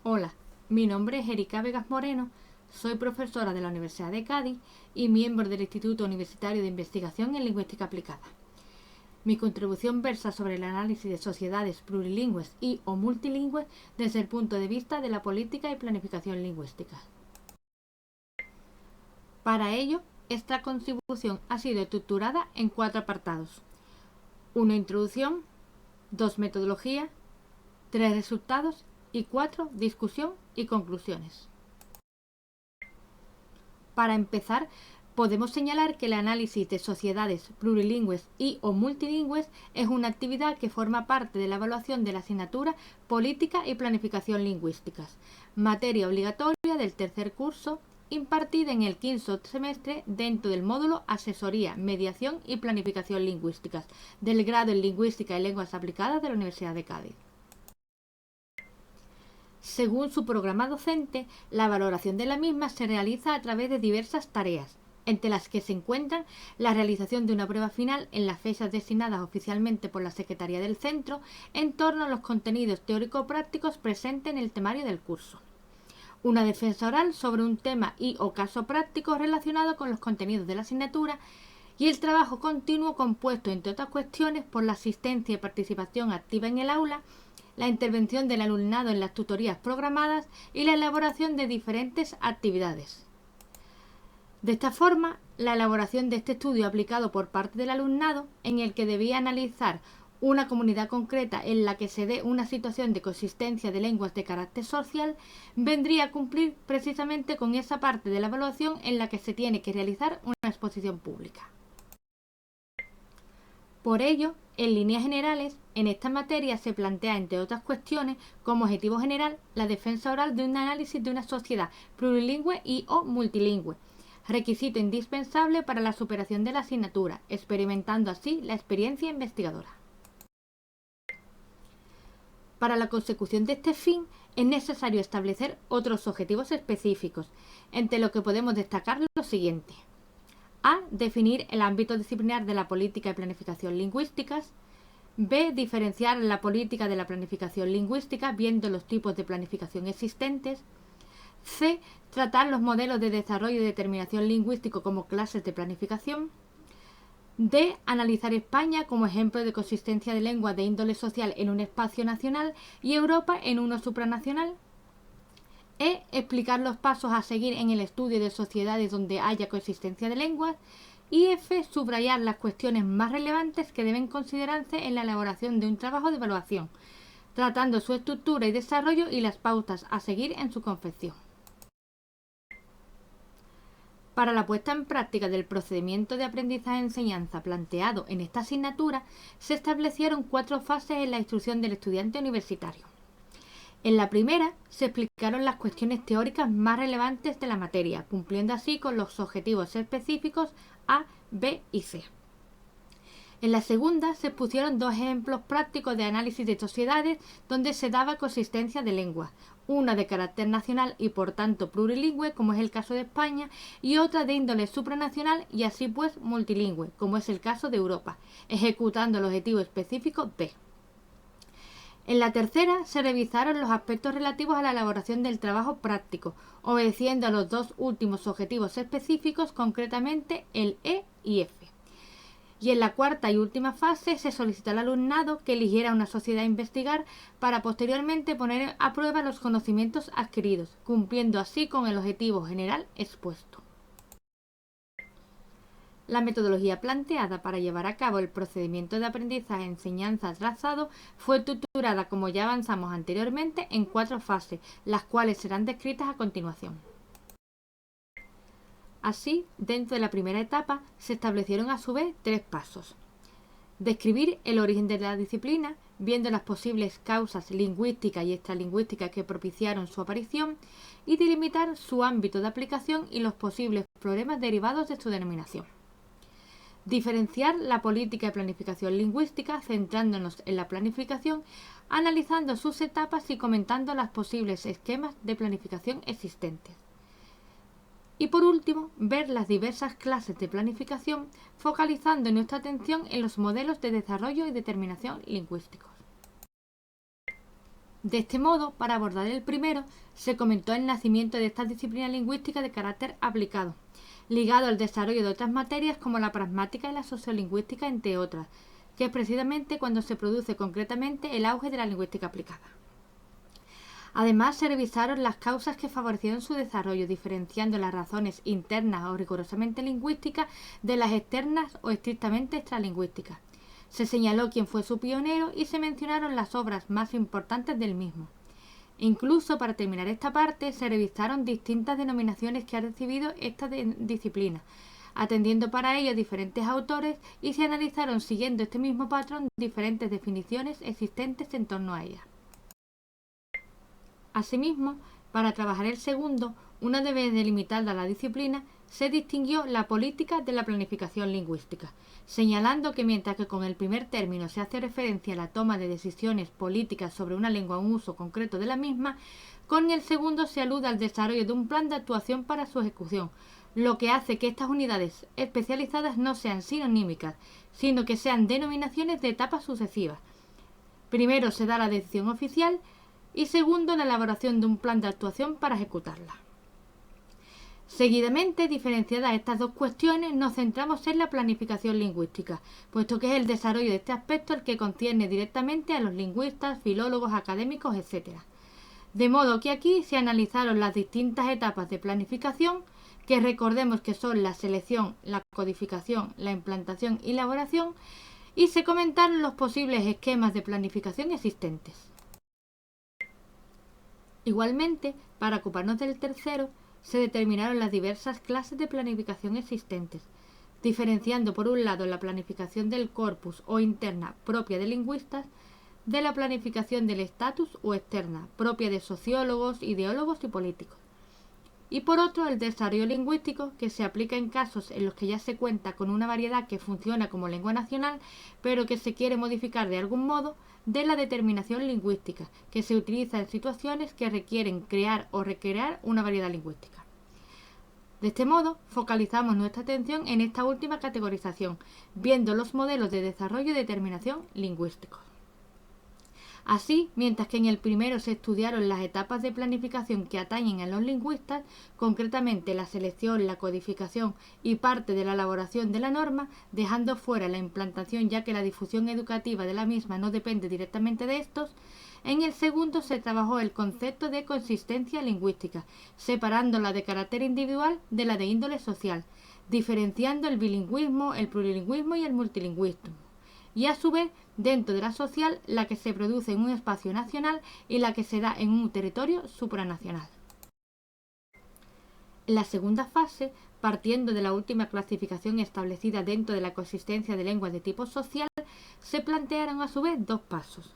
Hola, mi nombre es Erika Vegas Moreno, soy profesora de la Universidad de Cádiz y miembro del Instituto Universitario de Investigación en Lingüística Aplicada. Mi contribución versa sobre el análisis de sociedades plurilingües y o multilingües desde el punto de vista de la política y planificación lingüística. Para ello, esta contribución ha sido estructurada en 4 apartados. 1. Introducción, 2. Metodología, 3. Resultados y 4. Discusión y conclusiones. Para empezar, podemos señalar que el análisis de sociedades plurilingües y o multilingües es una actividad que forma parte de la evaluación de la asignatura Política y Planificación Lingüísticas, materia obligatoria del tercer curso, impartida en el quinto semestre dentro del módulo Asesoría, Mediación y Planificación Lingüísticas del grado en Lingüística y Lenguas Aplicadas de la Universidad de Cádiz. Según su programa docente, la valoración de la misma se realiza a través de diversas tareas, entre las que se encuentran la realización de una prueba final en las fechas designadas oficialmente por la Secretaría del Centro en torno a los contenidos teórico-prácticos presentes en el temario del curso, una defensa oral sobre un tema y o caso práctico relacionado con los contenidos de la asignatura y el trabajo continuo compuesto, entre otras cuestiones, por la asistencia y participación activa en el aula, la intervención del alumnado en las tutorías programadas y la elaboración de diferentes actividades. De esta forma, la elaboración de este estudio aplicado por parte del alumnado, en el que debía analizar una comunidad concreta en la que se dé una situación de coexistencia de lenguas de carácter social, vendría a cumplir precisamente con esa parte de la evaluación en la que se tiene que realizar una exposición pública. Por ello, en líneas generales, en esta materia se plantea, entre otras cuestiones, como objetivo general, la defensa oral de un análisis de una sociedad plurilingüe y o multilingüe, requisito indispensable para la superación de la asignatura, experimentando así la experiencia investigadora. Para la consecución de este fin, es necesario establecer otros objetivos específicos, entre los que podemos destacar lo siguiente. A. Definir el ámbito disciplinar de la política y planificación lingüísticas. B. Diferenciar la política de la planificación lingüística viendo los tipos de planificación existentes. C. Tratar los modelos de desarrollo y determinación lingüístico como clases de planificación. D. Analizar España como ejemplo de consistencia de lenguas de índole social en un espacio nacional y Europa en uno supranacional. E. Explicar los pasos a seguir en el estudio de sociedades donde haya coexistencia de lenguas. Y F. Subrayar las cuestiones más relevantes que deben considerarse en la elaboración de un trabajo de evaluación, tratando su estructura y desarrollo y las pautas a seguir en su confección. Para la puesta en práctica del procedimiento de aprendizaje-enseñanza planteado en esta asignatura, se establecieron 4 fases en la instrucción del estudiante universitario. En la primera, se explicaron las cuestiones teóricas más relevantes de la materia, cumpliendo así con los objetivos específicos A, B y C. En la segunda, se expusieron 2 ejemplos prácticos de análisis de sociedades donde se daba consistencia de lenguas, una de carácter nacional y por tanto plurilingüe, como es el caso de España, y otra de índole supranacional y así pues multilingüe, como es el caso de Europa, ejecutando el objetivo específico B. En la tercera se revisaron los aspectos relativos a la elaboración del trabajo práctico, obedeciendo a los 2 últimos objetivos específicos, concretamente el E y F. Y en la cuarta y última fase se solicitó al alumnado que eligiera una sociedad a investigar para posteriormente poner a prueba los conocimientos adquiridos, cumpliendo así con el objetivo general expuesto. La metodología planteada para llevar a cabo el procedimiento de aprendizaje-enseñanza trazado fue estructurada, como ya avanzamos anteriormente, en 4 fases, las cuales serán descritas a continuación. Así, dentro de la primera etapa, se establecieron a su vez 3 pasos. Describir el origen de la disciplina, viendo las posibles causas lingüísticas y extralingüísticas que propiciaron su aparición, y delimitar su ámbito de aplicación y los posibles problemas derivados de su denominación. Diferenciar la política de planificación lingüística, centrándonos en la planificación, analizando sus etapas y comentando los posibles esquemas de planificación existentes. Y por último, ver las diversas clases de planificación, focalizando nuestra atención en los modelos de desarrollo y determinación lingüísticos. De este modo, para abordar el primero, se comentó el nacimiento de esta disciplina lingüística de carácter aplicado, ligado al desarrollo de otras materias como la pragmática y la sociolingüística, entre otras, que es precisamente cuando se produce concretamente el auge de la lingüística aplicada. Además, se revisaron las causas que favorecieron su desarrollo, diferenciando las razones internas o rigurosamente lingüísticas de las externas o estrictamente extralingüísticas. Se señaló quién fue su pionero y se mencionaron las obras más importantes del mismo. Incluso, para terminar esta parte, se revisaron distintas denominaciones que ha recibido esta disciplina, atendiendo para ello diferentes autores, y se analizaron, siguiendo este mismo patrón, diferentes definiciones existentes en torno a ella. Asimismo, para trabajar el segundo, una vez delimitada la disciplina, se distinguió la política de la planificación lingüística, señalando que mientras que con el primer término se hace referencia a la toma de decisiones políticas sobre una lengua o un uso concreto de la misma, con el segundo se alude al desarrollo de un plan de actuación para su ejecución, lo que hace que estas unidades especializadas no sean sinonímicas, sino que sean denominaciones de etapas sucesivas. Primero se da la decisión oficial y segundo, la elaboración de un plan de actuación para ejecutarla. Seguidamente, diferenciadas estas dos cuestiones, nos centramos en la planificación lingüística, puesto que es el desarrollo de este aspecto el que concierne directamente a los lingüistas, filólogos, académicos, etc. De modo que aquí se analizaron las distintas etapas de planificación, que recordemos que son la selección, la codificación, la implantación y elaboración, y se comentaron los posibles esquemas de planificación existentes. Igualmente, para ocuparnos del tercero, se determinaron las diversas clases de planificación existentes, diferenciando por un lado la planificación del corpus o interna propia de lingüistas, de la planificación del estatus o externa propia de sociólogos, ideólogos y políticos, y por otro el desarrollo lingüístico, que se aplica en casos en los que ya se cuenta con una variedad que funciona como lengua nacional, pero que se quiere modificar de algún modo, de la determinación lingüística, que se utiliza en situaciones que requieren crear o recrear una variedad lingüística. De este modo, focalizamos nuestra atención en esta última categorización, viendo los modelos de desarrollo y determinación lingüísticos. Así, mientras que en el primero se estudiaron las etapas de planificación que atañen a los lingüistas, concretamente la selección, la codificación y parte de la elaboración de la norma, dejando fuera la implantación ya que la difusión educativa de la misma no depende directamente de estos, en el segundo se trabajó el concepto de consistencia lingüística, separándola de carácter individual de la de índole social, diferenciando el bilingüismo, el plurilingüismo y el multilingüismo, y a su vez dentro de la social la que se produce en un espacio nacional y la que se da en un territorio supranacional. En la segunda fase, partiendo de la última clasificación establecida dentro de la consistencia de lenguas de tipo social, se plantearon a su vez dos pasos.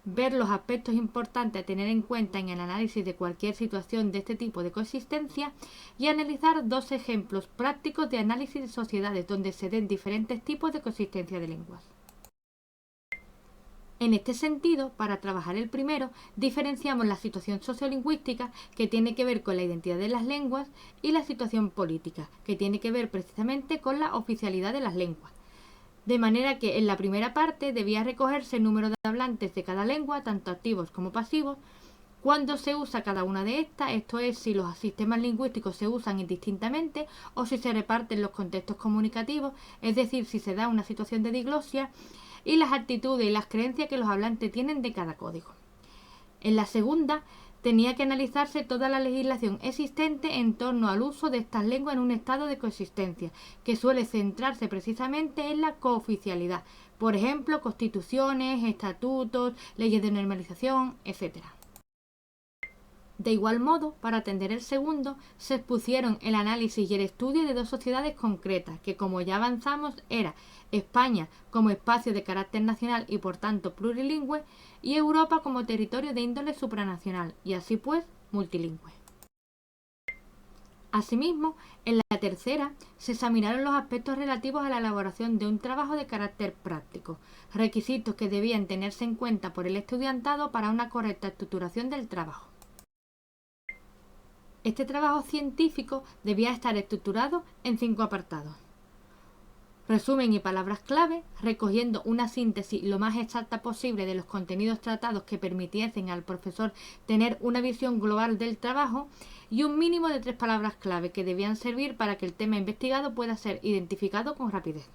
Ver los aspectos importantes a tener en cuenta en el análisis de cualquier situación de este tipo de consistencia y analizar dos ejemplos prácticos de análisis de sociedades donde se den diferentes tipos de consistencia de lenguas. En este sentido, para trabajar el primero, diferenciamos la situación sociolingüística, que tiene que ver con la identidad de las lenguas, y la situación política, que tiene que ver precisamente con la oficialidad de las lenguas. De manera que en la primera parte debía recogerse el número de hablantes de cada lengua, tanto activos como pasivos, cuándo se usa cada una de estas, esto es, si los sistemas lingüísticos se usan indistintamente o si se reparten los contextos comunicativos, es decir, si se da una situación de diglosia, y las actitudes y las creencias que los hablantes tienen de cada código. En la segunda, tenía que analizarse toda la legislación existente en torno al uso de estas lenguas en un estado de coexistencia, que suele centrarse precisamente en la cooficialidad, por ejemplo, constituciones, estatutos, leyes de normalización, etc. De igual modo, para atender el segundo, se expusieron el análisis y el estudio de dos sociedades concretas, que como ya avanzamos era España como espacio de carácter nacional y por tanto plurilingüe, y Europa como territorio de índole supranacional, y así pues multilingüe. Asimismo, en la tercera se examinaron los aspectos relativos a la elaboración de un trabajo de carácter práctico, requisitos que debían tenerse en cuenta por el estudiantado para una correcta estructuración del trabajo. Este trabajo científico debía estar estructurado en 5 apartados. Resumen y palabras clave, recogiendo una síntesis lo más exacta posible de los contenidos tratados que permitiesen al profesor tener una visión global del trabajo, y un mínimo de 3 palabras clave que debían servir para que el tema investigado pueda ser identificado con rapidez.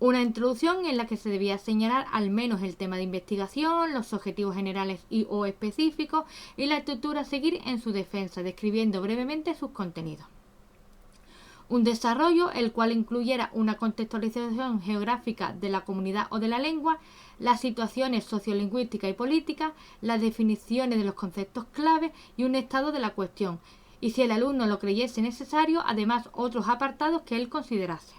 Una introducción en la que se debía señalar al menos el tema de investigación, los objetivos generales y o específicos y la estructura a seguir en su defensa, describiendo brevemente sus contenidos. Un desarrollo el cual incluyera una contextualización geográfica de la comunidad o de la lengua, las situaciones sociolingüísticas y políticas, las definiciones de los conceptos clave y un estado de la cuestión, y si el alumno lo creyese necesario, además otros apartados que él considerase.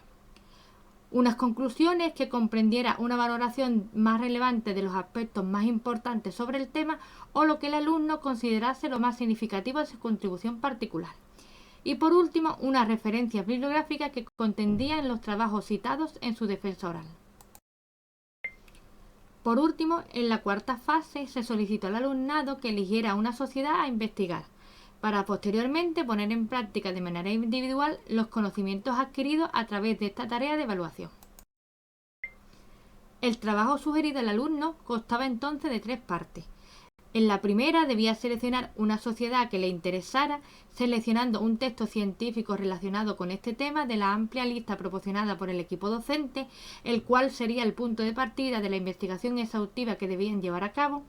Unas conclusiones que comprendiera una valoración más relevante de los aspectos más importantes sobre el tema o lo que el alumno considerase lo más significativo de su contribución particular. Y por último, unas referencias bibliográficas que contendrían los trabajos citados en su defensa oral. Por último, en la cuarta fase se solicitó al alumnado que eligiera una sociedad a investigar, para posteriormente poner en práctica de manera individual los conocimientos adquiridos a través de esta tarea de evaluación. El trabajo sugerido al alumno constaba entonces de 3 partes. En la primera debía seleccionar una sociedad que le interesara, seleccionando un texto científico relacionado con este tema de la amplia lista proporcionada por el equipo docente, el cual sería el punto de partida de la investigación exhaustiva que debían llevar a cabo.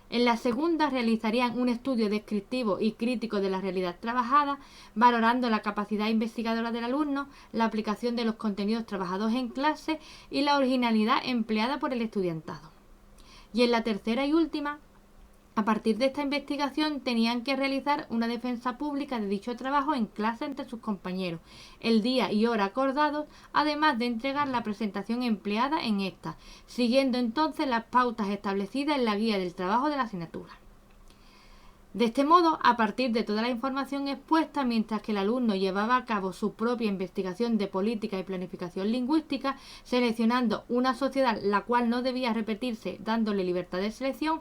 En la segunda realizarían un estudio descriptivo y crítico de la realidad trabajada, valorando la capacidad investigadora del alumno, la aplicación de los contenidos trabajados en clase y la originalidad empleada por el estudiantado. Y en la tercera y última, a partir de esta investigación tenían que realizar una defensa pública de dicho trabajo en clase entre sus compañeros, el día y hora acordados, además de entregar la presentación empleada en esta, siguiendo entonces las pautas establecidas en la guía del trabajo de la asignatura. De este modo, a partir de toda la información expuesta, mientras que el alumno llevaba a cabo su propia investigación de política y planificación lingüística, seleccionando una sociedad la cual no debía repetirse dándole libertad de selección,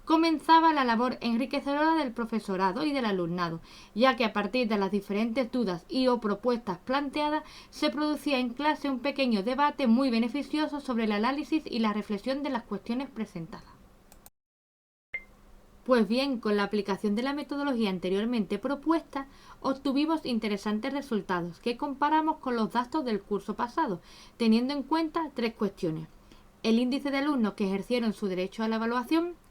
comenzaba la labor enriquecedora del profesorado y del alumnado, ya que a partir de las diferentes dudas y o propuestas planteadas se producía en clase un pequeño debate muy beneficioso sobre el análisis y la reflexión de las cuestiones presentadas. Pues bien, con la aplicación de la metodología anteriormente propuesta, obtuvimos interesantes resultados que comparamos con los datos del curso pasado, teniendo en cuenta 3 cuestiones: el índice de alumnos que ejercieron su derecho a la evaluación,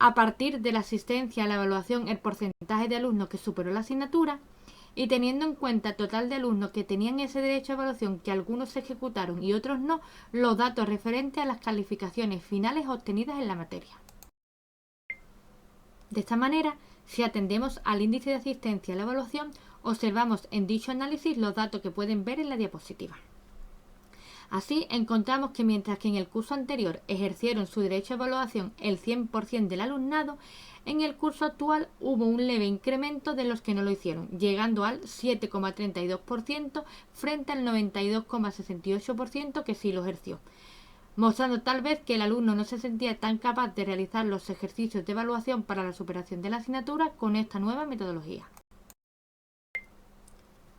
a partir de la asistencia a la evaluación el porcentaje de alumnos que superó la asignatura, y teniendo en cuenta el total de alumnos que tenían ese derecho a evaluación, que algunos se ejecutaron y otros no, los datos referentes a las calificaciones finales obtenidas en la materia. De esta manera, si atendemos al índice de asistencia a la evaluación, observamos en dicho análisis los datos que pueden ver en la diapositiva. Así, encontramos que mientras que en el curso anterior ejercieron su derecho a evaluación el 100% del alumnado, en el curso actual hubo un leve incremento de los que no lo hicieron, llegando al 7,32% frente al 92,68% que sí lo ejerció, mostrando tal vez que el alumno no se sentía tan capaz de realizar los ejercicios de evaluación para la superación de la asignatura con esta nueva metodología.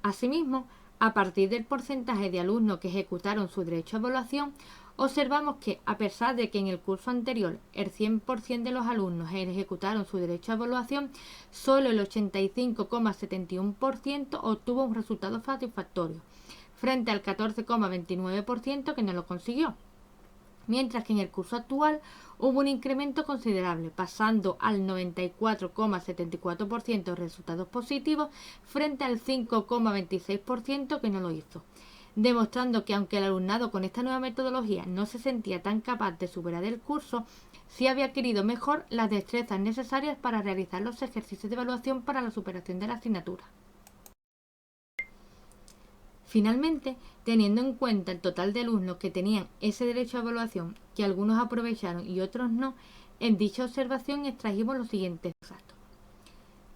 Asimismo, a partir del porcentaje de alumnos que ejecutaron su derecho a evaluación, observamos que, a pesar de que en el curso anterior el 100% de los alumnos ejecutaron su derecho a evaluación, solo el 85,71% obtuvo un resultado satisfactorio, frente al 14,29% que no lo consiguió. Mientras que en el curso actual hubo un incremento considerable, pasando al 94,74% de resultados positivos frente al 5,26% que no lo hizo, demostrando que aunque el alumnado con esta nueva metodología no se sentía tan capaz de superar el curso, sí había adquirido mejor las destrezas necesarias para realizar los ejercicios de evaluación para la superación de la asignatura. Finalmente, teniendo en cuenta el total de alumnos que tenían ese derecho a evaluación, que algunos aprovecharon y otros no, en dicha observación extrajimos los siguientes datos.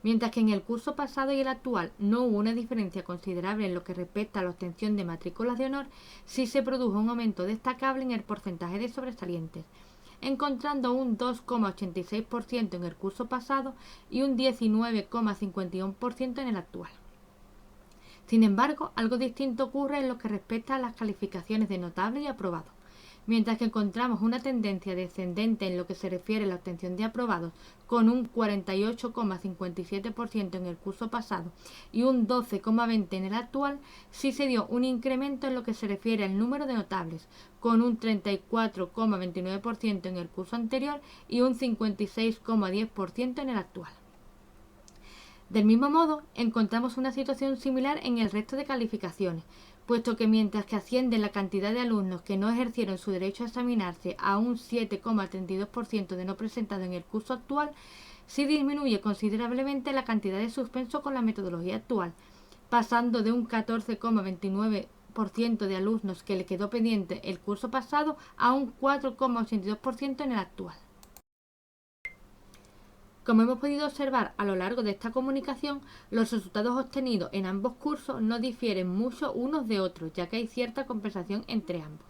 Mientras que en el curso pasado y el actual no hubo una diferencia considerable en lo que respecta a la obtención de matrículas de honor, sí se produjo un aumento destacable en el porcentaje de sobresalientes, encontrando un 2,86% en el curso pasado y un 19,51% en el actual. Sin embargo, algo distinto ocurre en lo que respecta a las calificaciones de notable y aprobado. Mientras que encontramos una tendencia descendente en lo que se refiere a la obtención de aprobados, con un 48,57% en el curso pasado y un 12,20% en el actual, sí se dio un incremento en lo que se refiere al número de notables, con un 34,29% en el curso anterior y un 56,10% en el actual. Del mismo modo, encontramos una situación similar en el resto de calificaciones, puesto que mientras que asciende la cantidad de alumnos que no ejercieron su derecho a examinarse a un 7,32% de no presentado en el curso actual, sí disminuye considerablemente la cantidad de suspensos con la metodología actual, pasando de un 14,29% de alumnos que le quedó pendiente el curso pasado a un 4,82% en el actual. Como hemos podido observar a lo largo de esta comunicación, los resultados obtenidos en ambos cursos no difieren mucho unos de otros, ya que hay cierta compensación entre ambos.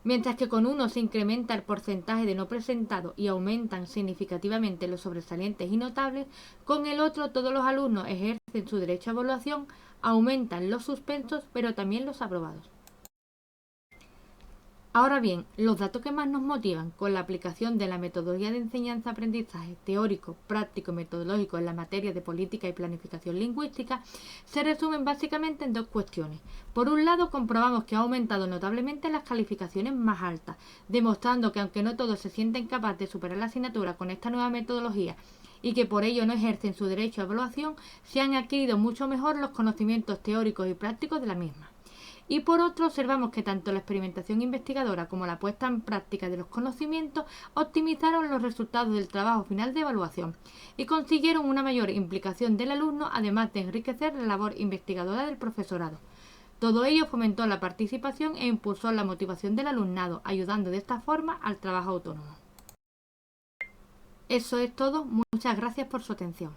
Mientras que con uno se incrementa el porcentaje de no presentados y aumentan significativamente los sobresalientes y notables, con el otro todos los alumnos ejercen su derecho a evaluación, aumentan los suspensos, pero también los aprobados. Ahora bien, los datos que más nos motivan con la aplicación de la metodología de enseñanza-aprendizaje teórico, práctico y metodológico en la materia de política y planificación lingüística se resumen básicamente en dos cuestiones. Por un lado, comprobamos que ha aumentado notablemente las calificaciones más altas, demostrando que aunque no todos se sienten capaces de superar la asignatura con esta nueva metodología y que por ello no ejercen su derecho a evaluación, se han adquirido mucho mejor los conocimientos teóricos y prácticos de la misma. Y por otro, observamos que tanto la experimentación investigadora como la puesta en práctica de los conocimientos optimizaron los resultados del trabajo final de evaluación y consiguieron una mayor implicación del alumno, además de enriquecer la labor investigadora del profesorado. Todo ello fomentó la participación e impulsó la motivación del alumnado, ayudando de esta forma al trabajo autónomo. Eso es todo. Muchas gracias por su atención.